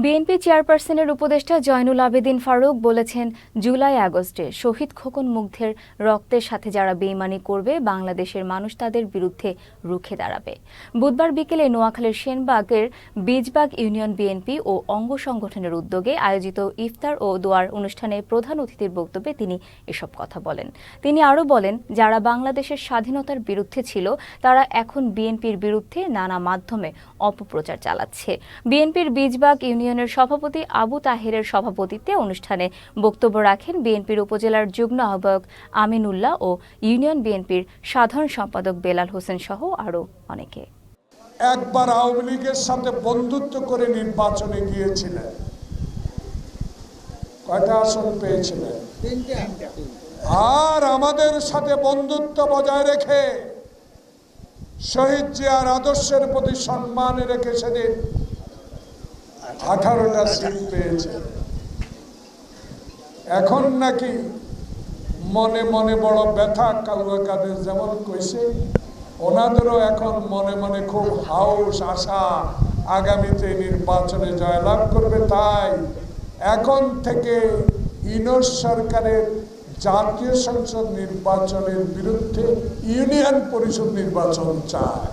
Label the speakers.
Speaker 1: BNP চেয়ারপারসনের উপদেষ্টা জয়নুল আবেদিন ফারুক বলেছেন, জুলাই আগস্টে শহীদ খোকন মুগ্ধের রক্তের সাথে যারা বেইমানি করবে বাংলাদেশের মানুষ তাদের বিরুদ্ধে রুখে দাঁড়াবে। বুধবার বিকেলে নোয়াখালীর সেনবাগের বীজবাগ ইউনিয়ন বিএনপি ও অঙ্গ সংগঠনের উদ্যোগে আয়োজিত ইফতার ও দোয়ার অনুষ্ঠানে প্রধান অতিথির বক্তব্যে তিনি এসব কথা বলেন। তিনি আরও বলেন, যারা বাংলাদেশের স্বাধীনতার বিরুদ্ধে ছিল তারা এখন বিএনপির বিরুদ্ধে নানা মাধ্যমে অপপ্রচার চালাচ্ছে। বিএনপির বীজবাগ ইউনিয়নের সভাপতি আবু তাহেরের সভাপতিত্বে অনুষ্ঠানে বক্তব্য রাখেন বিএনপির উপজেলার যুগ্ম আহ্বায়ক আমিনুল্লাহ ও ইউনিয়ন বিএনপির সাধারণ সম্পাদক বেলাল হোসেন সহ আরও অনেকে।
Speaker 2: একবার আওয়ামী লীগের সাথে বন্ধুত্ব করে নির্বাচনে গিয়েছিলেন, কয়টা আসন পেয়েছিলেন? আর আমাদের সাথে বন্ধুত্ব বজায় রেখে শহীদ জিয়ার আদর্শের প্রতি সম্মান রেখে সেদিন 18টা সিট পেয়েছে। এখন নাকি মনে মনে বড় ব্যথা, কাদের যেমন কইছে ওনাদেরও এখন মনে মনে খুব হাউস আশা আগামীতে নির্বাচনে জয়লাভ করবে। তাই এখন থেকে ইউনূস সরকারের জাতীয় সংসদ নির্বাচনের বিরুদ্ধে ইউনিয়ন পরিষদ নির্বাচন চায়।